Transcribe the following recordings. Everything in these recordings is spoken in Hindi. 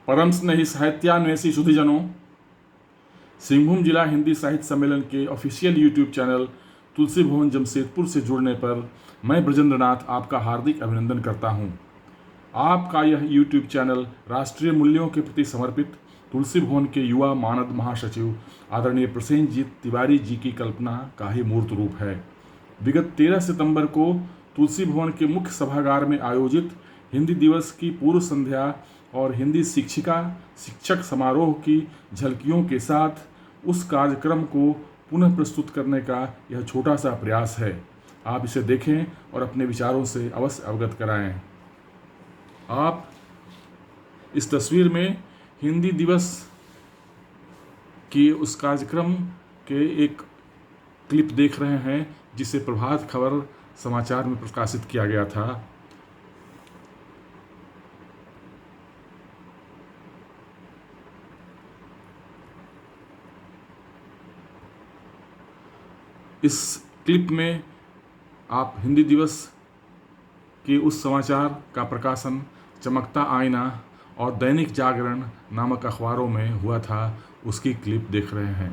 परम स्नेही साहित्यान्वेषी सुधीजनों, सिंहभूम जिला हिंदी साहित्य सम्मेलन के ऑफिशियल यूट्यूब चैनल तुलसी भवन जमशेदपुर से जुड़ने पर मैं ब्रजेंद्र नाथ आपका हार्दिक अभिनंदन करता हूं। आपका यह यूट्यूब चैनल राष्ट्रीय मूल्यों के प्रति समर्पित तुलसी भवन के युवा मानद महासचिव आदरणीय प्रसेनजीत तिवारी जी की कल्पना का ही मूर्त रूप है। विगत 13 सितंबर को तुलसी भवन के मुख्य सभागार में आयोजित हिंदी दिवस की पूर्व संध्या और हिंदी शिक्षक समारोह की झलकियों के साथ उस कार्यक्रम को पुनः प्रस्तुत करने का यह छोटा सा प्रयास है। आप इसे देखें और अपने विचारों से अवश्य अवगत कराएं। आप इस तस्वीर में हिंदी दिवस की उस कार्यक्रम के एक क्लिप देख रहे हैं जिसे प्रभात खबर समाचार में प्रकाशित किया गया था। इस क्लिप में आप हिंदी दिवस के उस समाचार का प्रकाशन चमकता आईना और दैनिक जागरण नामक अखबारों में हुआ था, उसकी क्लिप देख रहे हैं।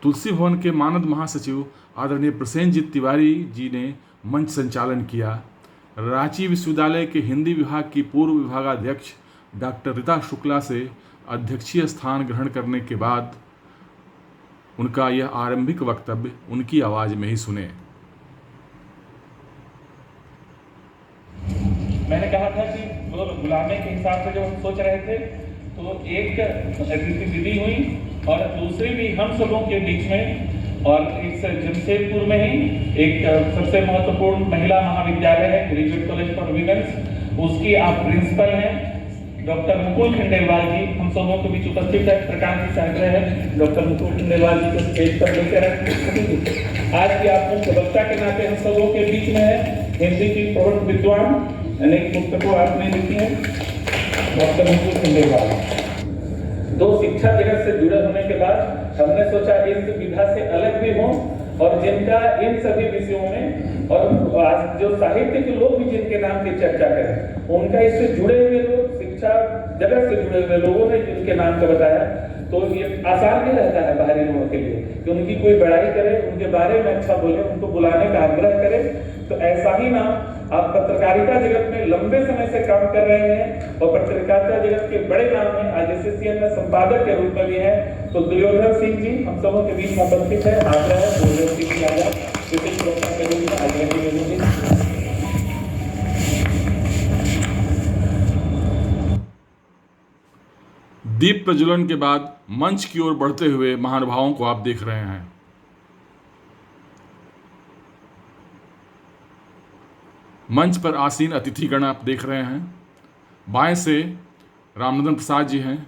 तुलसी भवन के मानद महासचिव आदरणीय प्रसेनजीत तिवारी जी ने मंच संचालन किया। रांची विश्वविद्यालय के हिंदी विभाग की पूर्व विभागाध्यक्ष डॉक्टर रीता शुक्ला से अध्यक्षीय स्थान ग्रहण करने के बाद उनका यह आरंभिक वक्तव्य उनकी आवाज में ही सुने। मैंने कहा था कि वो बुलाने के हिसाब से जो हम सोच रहे थे तो एक विधि हुई और दूसरी भी हम सबों के बीच में, और इस जमशेदपुर में ही एक सबसे महत्वपूर्ण महिला महाविद्यालय है ग्रेजुएट कॉलेज फॉर वीमेंस, उसकी आप प्रिंसिपल हैं डॉक्टर मुकुल खंडेलवाल जी हम सबों के बीच उपस्थित है। प्रकाश जी सहर्ष है डॉक्टर मुकुल खंडेलवाल जी को स्टेज पर लेकर आज की आप प्रवक्ता के नाते हम सबों के बीच में है। हिंदी की प्रवृत्त विद्वान अनेक पुस्तकों आपने लिखी है डॉक्टर मुकुल खंडेलवाल। दो शिक्षा जगत से जुड़े होने के बाद हमने सोचा इस विधा से अलग भी हों और जिनका इन सभी विषयों में और आज जो साहित्य के लोग भी जिनके नाम की चर्चा करें उनका इससे जुड़े हुए लोग, शिक्षा जगत से जुड़े हुए लोगों ने जिनके नाम को बताया तो ये आसान नहीं रहता है बाहरी लोगों के लिए कि उनकी कोई बड़ाई करे, उनके बारे में अच्छा बोले, उनको बुलाने का आग्रह करे। तो ऐसा ही नाम आप पत्रकारिता जगत में लंबे समय से काम कर रहे हैं और पत्रकारिता जगत के बड़े नाम हैं, आज एसोसिएशन में संपादक के रूप में भी हैं। तो दुर्योधन सिंह जी हम सबों के बीच में उपस्थित है, आग्रह है दुर्योधन सिंह जी आजा विशेष प्रवक्ता के रूप में आग्रह की। दीप प्रज्वलन के बाद मंच की ओर बढ़ते हुए महानुभावों को आप देख रहे हैं। मंच पर आसीन अतिथिगण आप देख रहे हैं। बाएं से रामनंदन प्रसाद जी हैं,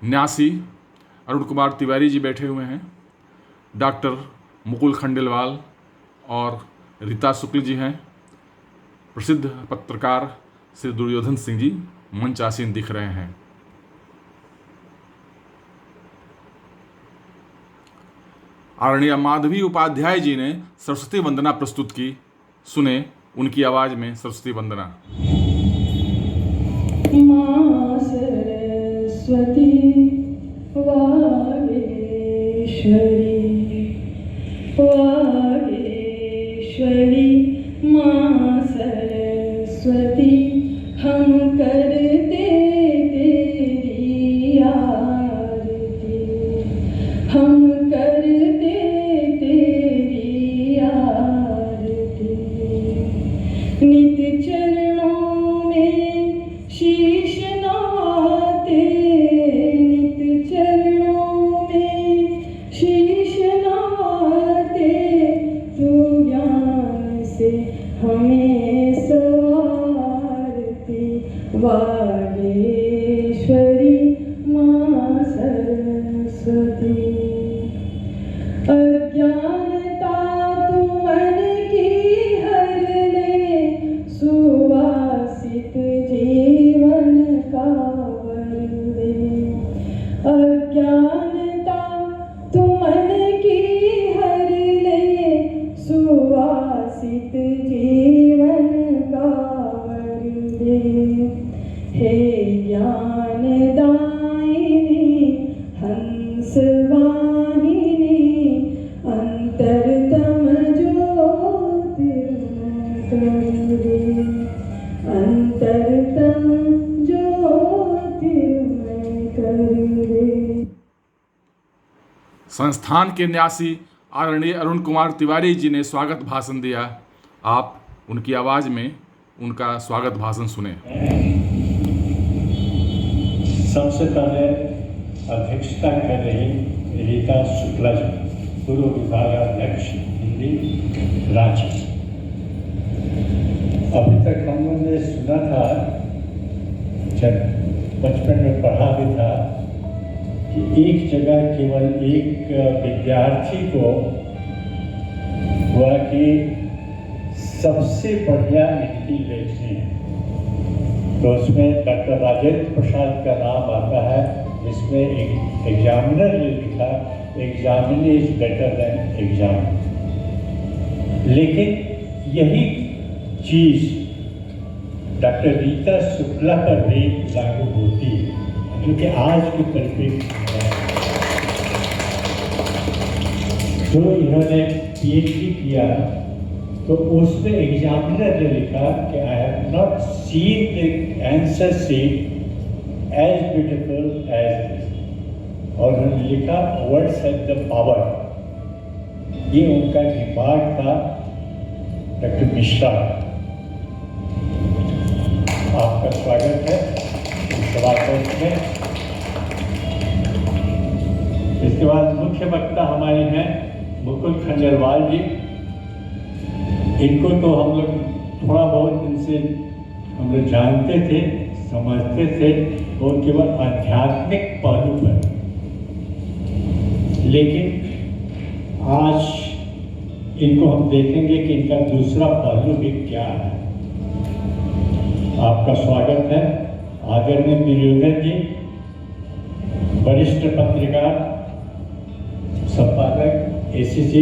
न्यासी अरुण कुमार तिवारी जी बैठे हुए हैं, डॉक्टर मुकुल खंडेलवाल और रीता शुक्ल जी हैं, प्रसिद्ध पत्रकार श्री दुर्योधन सिंह जी मंच आसीन दिख रहे हैं। आदरणीय माधवी उपाध्याय जी ने सरस्वती वंदना प्रस्तुत की, सुने उनकी आवाज में सरस्वती वंदना। मां सरस्वती वागेश्वरी वागेश्वरी मां सरस्वती हम करते तेरी आरती, हम करते तेरी आरती। नित चरणों में शीश नवाते, नित चरणों में शीश नवाते, तू ज्ञान से हमें सवारती। वागेश्वरी मां सरस्वती अज्ञानता तू मन की हर ले, सुवासित जीवन का वर दे। अज्ञानता तू मन की हर ले, सुवासित जीवन का वर दे। कर दे, अंतरतम ज्योतिर्मय कर दे। संस्थान के न्यासी आदरणीय अरुण कुमार तिवारी जी ने स्वागत भाषण दिया। आप उनकी आवाज़ में उनका स्वागत भाषण सुने। सबसे पहले अध्यक्षता कर रही रीता शुक्ला जी, पूर्व विभागाध्यक्ष हिंदी, रांची। अभी तक हम लोगों ने सुना था, जब बचपन में पढ़ा भी था, कि एक जगह केवल एक विद्यार्थी को हुआ कि सबसे बढ़िया हिंदी लिखनी है, तो उसमें डॉक्टर राजेंद्र प्रसाद का नाम आता है, जिसमें एक एग्जामिनर ने लिखा, examiner is better than exam. लेकिन यही चीज़ डॉक्टर रीता शुक्ला पर भी लागू होती है, क्योंकि आज के परिप्रेक्ष्य जो इन्होंने PhD किया, तो उसमें एग्जामिनर ने लिखा कि I have not seen the answer sheet as beautiful as this, और उन्होंने लिखा वर्ड्स हैव द पावर। ये उनका दिमाग था डॉक्टर मिश्रा। आपका स्वागत है इस सभापति में। इसके बाद मुख्य वक्ता हमारे हैं मुकुल खंडेलवाल जी। इनको तो हम लोग थोड़ा बहुत इनसे हम लोग जानते थे, समझते थे, और केवल आध्यात्मिक पहलू पर, लेकिन आज इनको हम देखेंगे कि इनका दूसरा पहलू भी क्या है। आपका स्वागत है आदरणीय दुर्योधन जी, वरिष्ठ पत्रकार, संपादक ACC।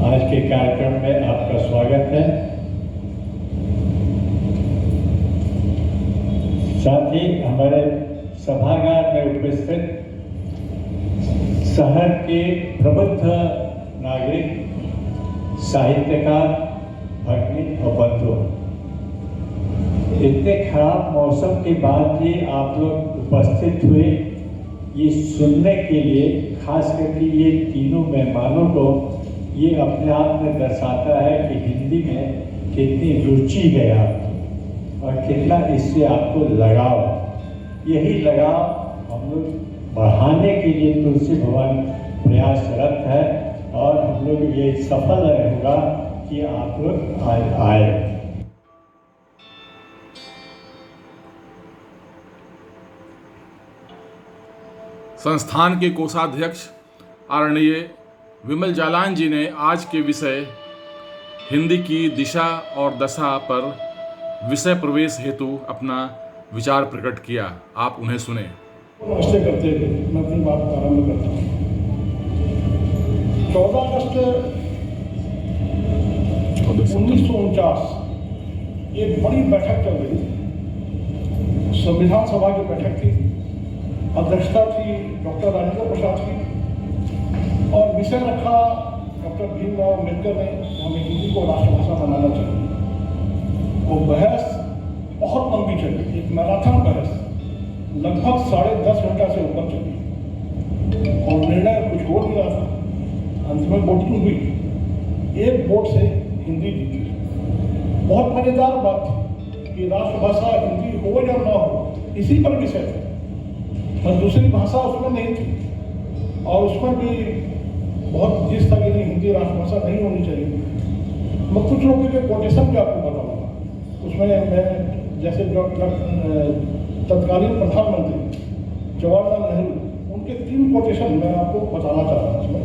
आज के कार्यक्रम में आपका स्वागत है। साथ ही हमारे सभागार में उपस्थित शहर के प्रबुद्ध नागरिक, साहित्यकार, भगिनी और बंधु, इतने खराब मौसम के बाद भी आप लोग उपस्थित हुए ये सुनने के लिए, खास करके ये तीनों मेहमानों को, ये अपने आप में दर्शाता है कि हिंदी में कितनी रुचि है आपको और कितना इससे आपको लगाव। यही लगाव हम लोग बढ़ाने के लिए तुलसी भवन प्रयासरत है, और हम लोग ये सफल होगा कि आप लोग आए। संस्थान के कोषाध्यक्ष आदरणीय विमल जालान जी ने आज के विषय हिंदी की दिशा और दशा पर विषय प्रवेश हेतु अपना विचार प्रकट किया। आप उन्हें सुने। नमस्ते करते हुए मैं अपनी बात प्रारंभ करता हूँ। 14 अगस्त 1949 एक बड़ी बैठक चल रही थी, संविधान सभा की बैठक थी। अध्यक्षता थी डॉक्टर राजेंद्र प्रसाद की, और विषय रखा डॉक्टर भीमराव अम्बेडकर ने, हमें हिंदी को राष्ट्रभाषा बनाना चाहिए। वो बहस बहुत लंबी चली, एक मैराथन बहस, लगभग 10.5 घंटा से ऊपर चली, और निर्णय कुछ हो नहीं रहा था। अंत में वोटिंग हुई, एक वोट से हिंदी जीती। बहुत मजेदार बात थी कि राष्ट्रभाषा हिंदी हो या ना हो, इसी पर विषय था, पर दूसरी भाषा उसमें नहीं थी, और उसमें भी बहुत जिस तरह की हिंदी राष्ट्रभाषा नहीं होनी चाहिए। मैं कुछ लोगों के कोटेशन भी आपको बताऊंगा। उसमें मैं जैसे तत्कालीन प्रधानमंत्री जवाहरलाल नेहरू, उनके 3 कोटेशन मैं आपको बताना चाह रहा हूँ। उसमें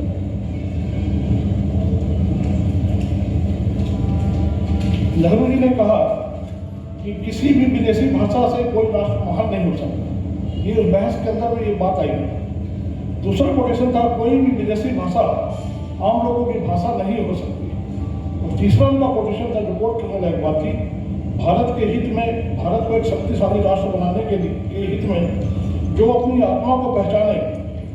नेहरू जी ने कहा कि किसी भी विदेशी भाषा से कोई राष्ट्र महान नहीं हो सकता। ये उस बहस के अंदर में ये बात आई। दूसरा कोटेशन था, कोई भी विदेशी भाषा आम लोगों की भाषा नहीं हो सकती। और तीसरा उनका कोटेशन था, जो कोट करने लायक बात थी, भारत के हित में, भारत को एक शक्तिशाली राष्ट्र बनाने के हित में, जो अपनी आत्मा को पहचाने,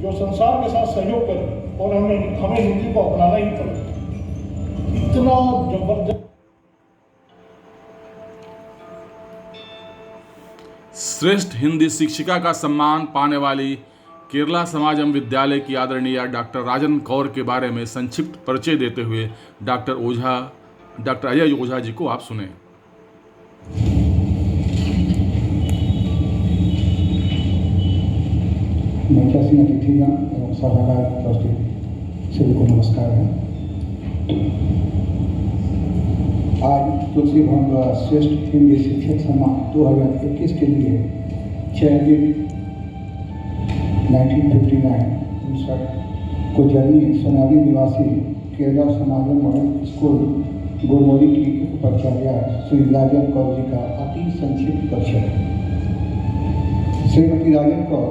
जो संसार के साथ सहयोग करे, और हमें हिंदी को अपनाना ही पड़े। इतना जबरदस्त श्रेष्ठ हिंदी शिक्षिका का सम्मान पाने वाली केरला समाजम विद्यालय की आदरणीय डॉक्टर राजन कौर के बारे में संक्षिप्त परिचय देते हुए डॉक्टर अजय ओझा जी को आप सुने। मंचासीन अतिथिगण एवं सभागार उपस्थित सभी को नमस्कार है। आज तुलसी भवन द्वारा श्रेष्ठ हिंदी शिक्षक सम्मान 2021 के लिए चयनित 1959 को जन्मी सोनाली निवासी केरला समाजम मॉडल स्कूल गोरमोरी की उपाचार्य श्री राजन कौर जी का अति संक्षिप्त परिचय। श्रीमती राजन कौर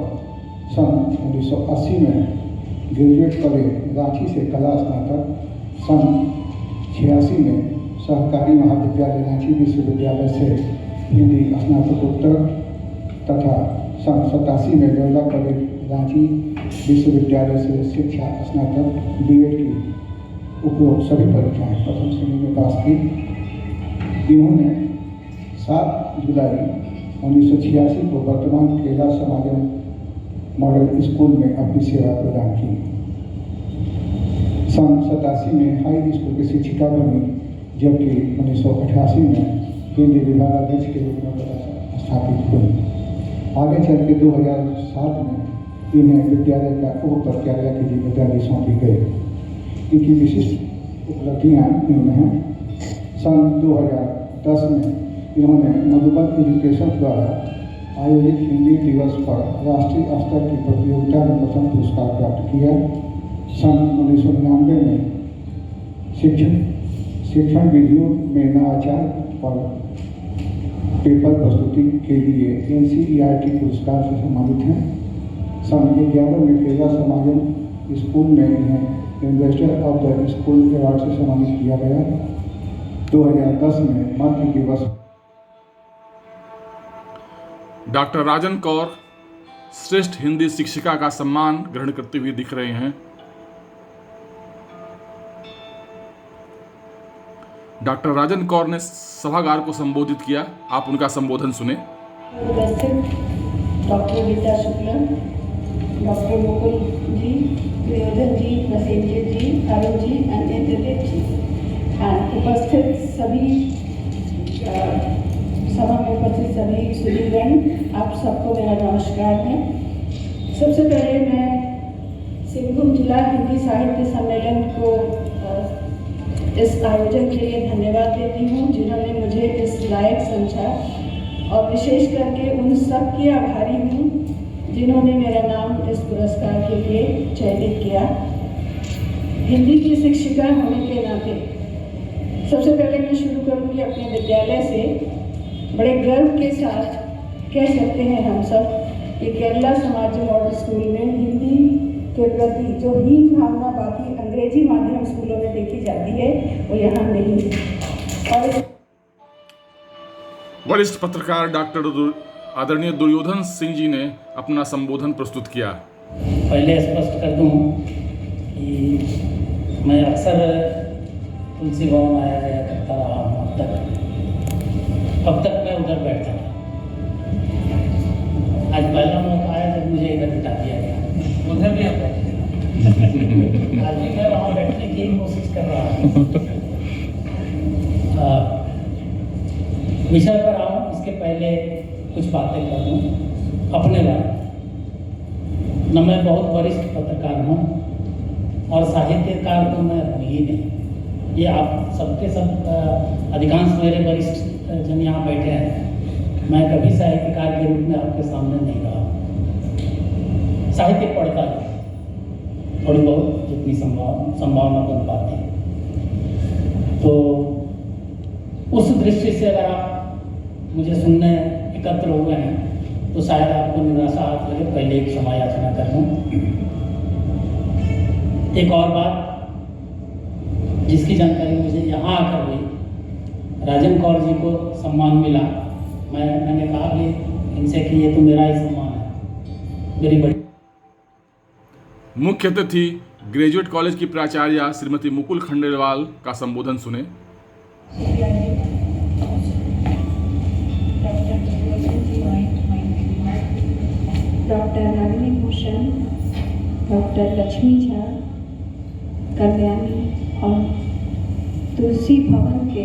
सन 1980 में ग्रेजुएट कॉलेज रांची से कला स्नातक, सन 86 में सहकारी महाविद्यालय रांची विश्वविद्यालय से हिंदी स्नातकोत्तर तथा सन 87 में बिरला कॉलेज रांची विश्वविद्यालय से शिक्षा स्नातक बीएड की उपरोक्त सभी परीक्षाएं प्रथम श्रेणी में पास की। इन्होंने 7 जुलाई 1986 को वर्तमान केरला समाजम मॉडल स्कूल में अपनी सेवा प्रदान की। सन 87 में हाई स्कूल की शिक्षिका बनी, जबकि 1988 में हिंदी विभागाध्यक्ष के रूप में स्थापित हुई। आगे चल के 2007 में इन्हें विद्यालय का उपाचार्य की जिम्मेदारी सौंपी गई। इनकी विशिष्ट उपलब्धियाँ इनमें हैं। सन 2010 में इन्होंने मधुबन एजुकेशन द्वारा आयोजित हिंदी दिवस पर राष्ट्रीय स्तर की प्रतियोगिता में प्रथम पुरस्कार प्राप्त किया। सन 1999 में शिक्षण विधियों में नवाचार पर पेपर प्रस्तुति के लिए NCERT पुरस्कार से सम्मानित हैं। सन 2011 में केरला समाजम स्कूल में इन्हें investor of the school award से सम्मानित किया गया। 2010 में मातृ दिवस। डॉक्टर राजन कौर श्रेष्ठ हिंदी शिक्षिका का सम्मान ग्रहण करते हुए दिख रहे हैं। डॉक्टर राजन कौर ने सभागार को संबोधित किया, आप उनका संबोधन सुने। डॉक्टर गीता शुक्ला, डॉक्टर मुकुल जी, प्रयोजन जी, प्रसेनजीत जी, अरुण जी एंड इंद्रजीत जी, उपस्थित सभी सभा में उपस्थित सभी सुधीगण, आप सबको मेरा नमस्कार है। सबसे पहले मैं सिंहभूम जिला हिंदी साहित्य सम्मेलन को इस आयोजन के लिए धन्यवाद देती हूँ, जिन्होंने मुझे इस लायक समझा, और विशेष करके उन सब की आभारी हूँ जिन्होंने मेरा नाम इस पुरस्कार के लिए चयनित किया। हिंदी की शिक्षिका होने के नाते सबसे पहले मैं शुरू करूँगी अपने विद्यालय से। बड़े गर्व के साथ कह सकते हैं हम सब कि केरला समाज मॉडल स्कूल में हिंदी के प्रति जो हीन भावना बाकी अंग्रेजी माध्यम स्कूलों में देखी जाती है वो यहाँ नहीं है। और वरिष्ठ पत्रकार डॉक्टर आदरणीय दुर्योधन सिंह जी ने अपना संबोधन प्रस्तुत किया। पहले स्पष्ट कर दूं कि मैं अक्सर तुलसी भवन आया गया करता रहा हूँ अब तक मैं उधर बैठता था। आज पहला मौका आया जब मुझे इधर बिठा दिया गया। उधर भी आप आज भी मैं वहाँ बैठने की कोशिश कर रहा हूँ। विषय पर आऊँ इसके पहले कुछ बातें कर दूँ अपने बारे में। न मैं बहुत वरिष्ठ पत्रकार हूँ और साहित्यकार तो मैं हूँ ही नहीं। ये आप सबके सब अधिकांश मेरे वरिष्ठ जन यहाँ बैठे हैं, मैं कभी साहित्यकार के रूप में आपके सामने नहीं रहा। साहित्य पढ़ता है थोड़ी बहुत जितनी संभावना बन पाती है। तो उस दृष्टि से अगर आप मुझे सुनने एकत्र हुए हैं तो शायद आपको निराशा हाथ लगे, पहले एक क्षमा याचना कर दूं। एक और बात जिसकी जानकारी मुझे यहाँ आकर हुई, राजन कौर जी को सम्मान मिला। मैंने कहा कि इनसे कि ये तो मेरा ही सम्मान है, मेरी बड़ी। मुख्य अतिथि ग्रेजुएट कॉलेज की प्राचार्य श्रीमती मुकुल खंडेलवाल का संबोधन सुने। डॉक्टर डॉक्टर लक्ष्मी झा, कल्याणी और तुलसी भवन के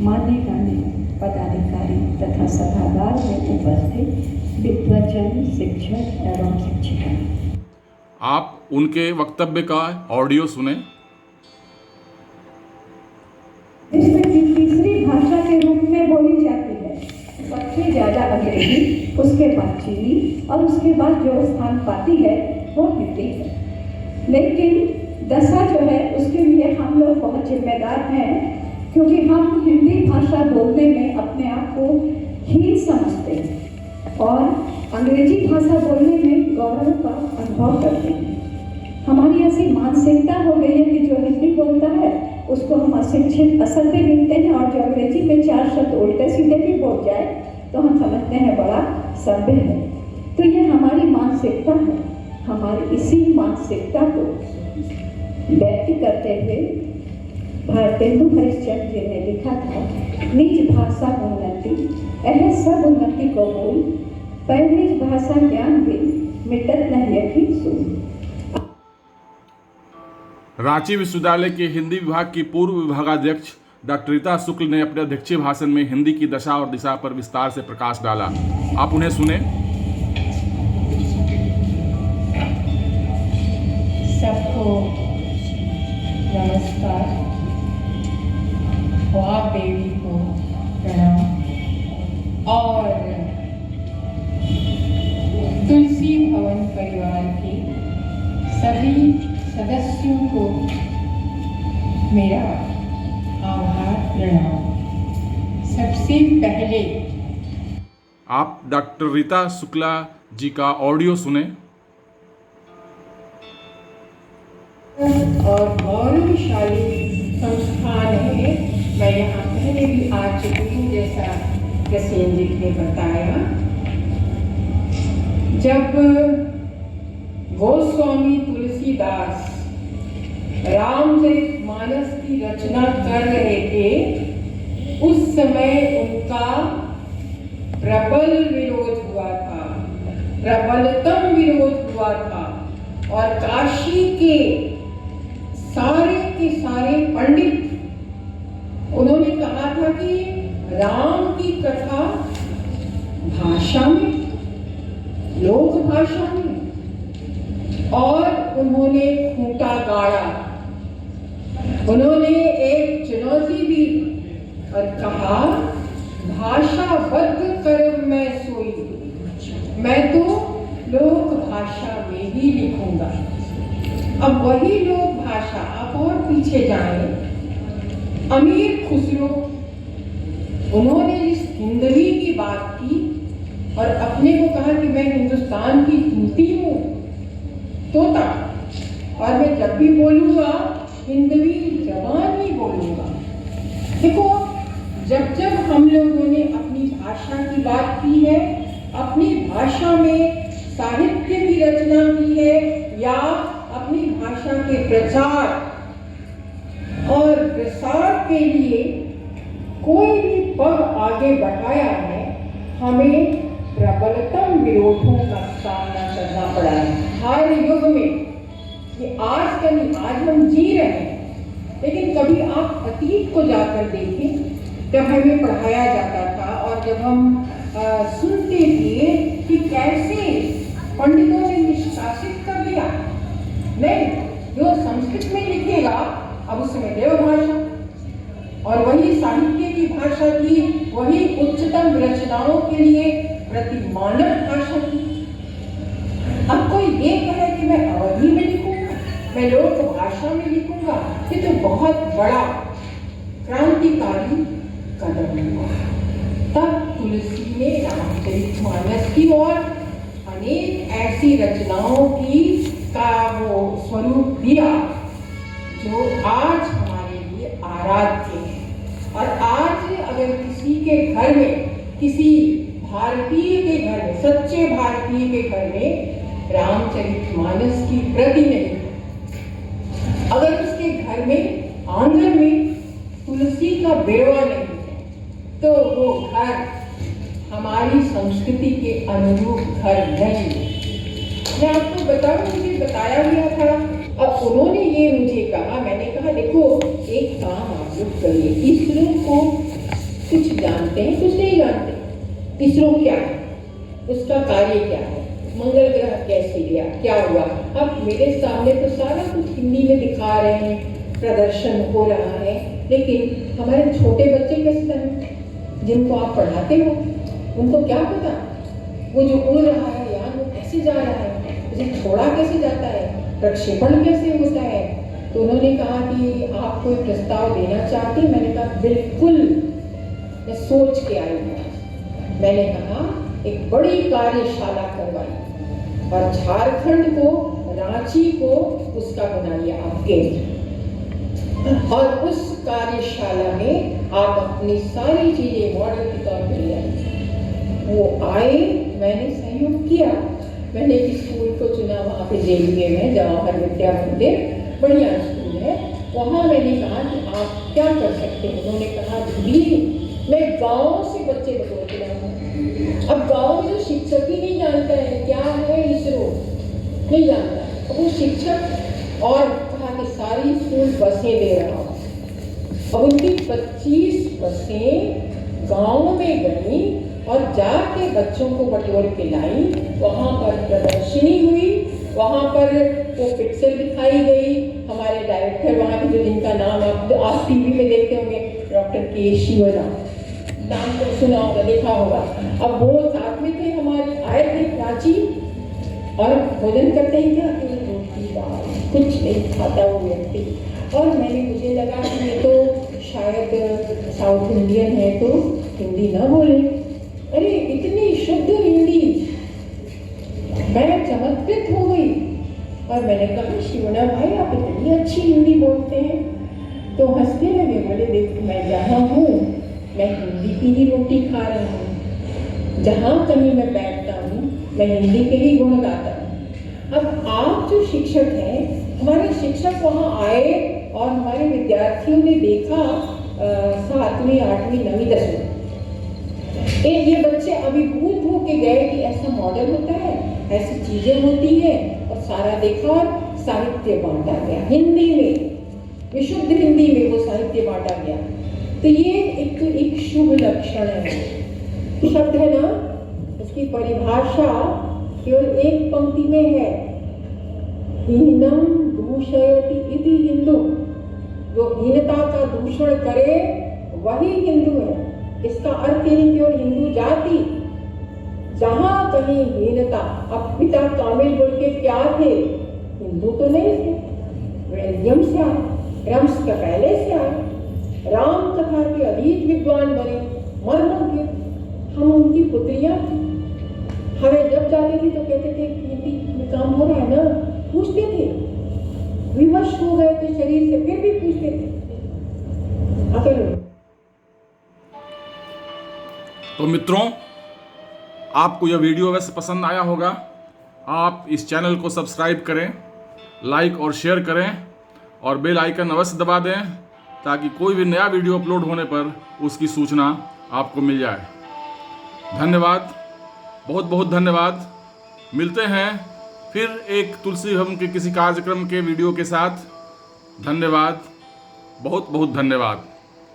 मान्य गाने पदाधिकारी तथा सभागार में उपस्थित विद्वजन, शिक्षक एवं शिक्षिका। आप उनके वक्तव्य का ऑडियो सुने। विश्व की तीसरी भाषा के रूप में बोली जाती है, सबसे ज़्यादा अंग्रेजी, उसके बाद चीनी और उसके बाद जो स्थान पाती है वो हिंदी है। लेकिन दशा जो है उसके लिए हम लोग बहुत जिम्मेदार हैं, क्योंकि हम हिंदी भाषा बोलने में अपने आप को हीन समझते हैं और अंग्रेजी भाषा बोलने में गौरव का अनुभव करते हैं। हमारी ऐसी मानसिकता हो गई है कि जो हिंदी बोलता है उसको हम अशिक्षित, असभ्य गिनते हैं, और जो अंग्रेजी में 4 शब्द उल्टे सीधे भी बोल जाए तो हम समझते हैं बड़ा सभ्य है। तो ये हमारी मानसिकता है। हमारी इसी मानसिकता को व्यक्त करते हुए भारतेंदु हरिश्चंद्र जी ने लिखा था, निज भाषा उन्नति यह सब उन्नति को मूल, पर निज भाषा ज्ञान भी मिटत नहीं अखि सूल। रांची विश्वविद्यालय के हिंदी विभाग की पूर्व विभागाध्यक्ष डॉक्टर रीता शुक्ल ने अपने अध्यक्षीय भाषण में हिंदी की दशा और दिशा पर विस्तार से प्रकाश डाला। आप उन्हें सुने। सबको नमस्कार, वाह देवी को प्रणाम और तुलसी भवन परिवार के सभी सदस्यों को मेरा आभार प्रणाम। सबसे पहले आप डॉक्टर रीता शुक्ला जी का ऑडियो सुने। और गौरवशाली संस्थान है। मैं यहाँ पहले भी आ चुकी हूँ, जैसा प्रसेनजित ने बताया। जब गोस्वामी तुलसीदास रामचरितमानस की रचना कर रहे थे, उस समय उनका प्रबल विरोध हुआ था, प्रबलतम विरोध हुआ था, और काशी के सारे पंडित उन्होंने कहा था कि राम की कथा भाषा में, लोक भाषा में, और उन्होंने खूंटा गाड़ा। उन्होंने एक चुनौती दी और कहा, भाषाबद्ध कर्म मैं सोई, मैं तो लोक भाषा में ही लिखूंगा। अब वही लोक भाषा, आप और पीछे जाएं, अमीर खुसरो, उन्होंने इस हिंदवी की बात की और अपने को कहा कि मैं हिंदुस्तान की तूती हूँ, तोता, और मैं जब भी बोलूँगा हिंदवी जबान ही बोलूँगा। देखो, जब जब हम लोगों ने अपनी भाषा की बात की है, अपनी भाषा में साहित्य की रचना की है, या अपनी भाषा के प्रचार और प्रसार के लिए कोई भी पग आगे बढ़ाया है, हमें प्रबलतम विरोधों का सामना करना पड़ा है हर युग में। ये आज का नहीं, आज हम जी रहे हैं, लेकिन कभी आप अतीत को जाकर देखें, जब हमें पढ़ाया जाता था और जब हम सुनते थे कि कैसे पंडितों ने निष्कासित कर दिया। नहीं, जो संस्कृत में लिखेगा अब उसमें देवभाषा, और वही साहित्य की भाषा की, वही उच्चतम रचनाओं के लिए प्रतिमानक भाषा की। अब कोई ये कहे कि मैं अवधि में लिखूंगा, मैं लोक भाषा में लिखूंगा, ये तो बहुत बड़ा क्रांतिकारी कदम हुआ। तब तुलसी ने रामचरितमानस की और अनेक ऐसी रचनाओं की का वो स्वरूप दिया जो आज हमारे लिए आराध्य है। और आज अगर किसी के घर में, किसी भारतीय के घर में, सच्चे भारतीय के घर में रामचरितमानस की प्रति नहीं, अगर उसके घर में आंगन में तुलसी का बेरवा नहीं है, तो वो घर हमारी संस्कृति के अनुरूप घर नहीं है। मैं आपको बताऊं, मुझे बताया गया था। अब उन्होंने ये मुझे कहा, मैंने कहा देखो एक काम आप लोग करिए, इसरो को कुछ जानते हैं कुछ नहीं जानते। इसरो क्या है, उसका कार्य क्या है, मंगल ग्रह कैसे गया, क्या हुआ। अब मेरे सामने तो सारा कुछ हिंदी में दिखा रहे हैं, प्रदर्शन हो रहा है, लेकिन हमारे छोटे बच्चे कैसे जाने, जिनको आप पढ़ाते हो उनको क्या पता वो जो उड़ रहा है यार वो कैसे जा रहा है, उसे छोड़ा कैसे जाता है, प्रक्षेपण कैसे होता है। तो उन्होंने कहा कि आप कोई प्रस्ताव देना चाहते। मैंने कहा बिल्कुल, मैं सोच के आई हूँ। मैंने कहा एक बड़ी कार्यशाला करवाई और झारखंड को, रांची को उसका बनाइए आप केंद्र, और उस कार्यशाला में आप अपनी सारी चीजें मॉडल के तौर पर ले आए। वो आए, मैंने सहयोग किया। मैंने एक स्कूल को चुना वहाँ पे JUA में, जवाहर विद्या मंदिर, बढ़िया स्कूल है। वहाँ मैंने कहा कि आप क्या कर सकते हैं। उन्होंने कहा दीदी मैं गाँव से बच्चे बटोर के लाऊंगा। अब गाँव में जो शिक्षक ही नहीं जानता है क्या है इसरो, नहीं जानता। अब वो शिक्षक, और कहा कि सारी स्कूल बसें दे रहा हूँ। अब उनकी 25 बसें गाँव में गई और जाके बच्चों को बटोर के लाई। वहाँ पर प्रदर्शनी हुई, वहाँ पर वो पिक्चर दिखाई गई। हमारे डायरेक्टर वहाँ के, जो जिनका नाम आप TV में देखते होंगे, डॉक्टर K शिवराम, नाम तो सुना होगा, देखा होगा। अब वो साथ में थे हमारे, आए थे रांची, और भोजन करते हैं क्या, रोटी दाल कुछ नहीं खाता वो व्यक्ति। और मुझे लगा कि ये तो शायद साउथ इंडियन है तो हिंदी ना बोले। अरे इतनी शुद्ध हिंदी, मैं चमत्कृत हो गई। और मैंने कहा शिवना भाई आप इतनी अच्छी हिंदी बोलते हैं। तो हंसने लगे, बोले देख मैं जहाँ हूँ मैं हिंदी की ही रोटी खा रहा हूँ, जहाँ कहीं मैं बैठता हूँ मैं हिंदी के ही गुण गाता हूँ। अब आप जो शिक्षक हैं, हमारे शिक्षक वहाँ आए और हमारे विद्यार्थियों ने देखा 7वीं 8वीं 9वीं 10वीं, ये बच्चे अभिभूत होके गए कि ऐसा मॉडल होता है, ऐसी चीजें होती हैं। और सारा देखा और साहित्य बांटा गया हिंदी में, विशुद्ध हिंदी में वो साहित्य बांटा गया। तो ये एक शुभ लक्षण है। शब्द है ना, उसकी परिभाषा केवल एक पंक्ति में है, हीनम दूषयति इति हिंदू। जो हीनता का दूषण करे वही हिंदू है। इसका अर्थ ही केवल हिंदू जाति, जहां कहीं हीनता। अब पिता कामिल बोल के क्या थे, हिंदू तो नहीं थे, बेल्जियम से आए, रम्स का पहले से आए, राम कथा के अधिक विद्वान बने, मर गए। हम उनकी पुत्रियां थी। हमें जब जाते थे तो कहते थे हिंदी में काम हो रहा है ना, पूछते थे, विवश हो गए थे शरीर से, फिर भी पूछते थे। अगर तो मित्रों, आपको यह वीडियो वैसे पसंद आया होगा। आप इस चैनल को सब्सक्राइब करें, लाइक और शेयर करें, और बेल आइकन अवश्य दबा दें ताकि कोई भी नया वीडियो अपलोड होने पर उसकी सूचना आपको मिल जाए। धन्यवाद, बहुत बहुत धन्यवाद। मिलते हैं फिर एक तुलसी भवन के किसी कार्यक्रम के वीडियो के साथ। धन्यवाद, बहुत बहुत धन्यवाद।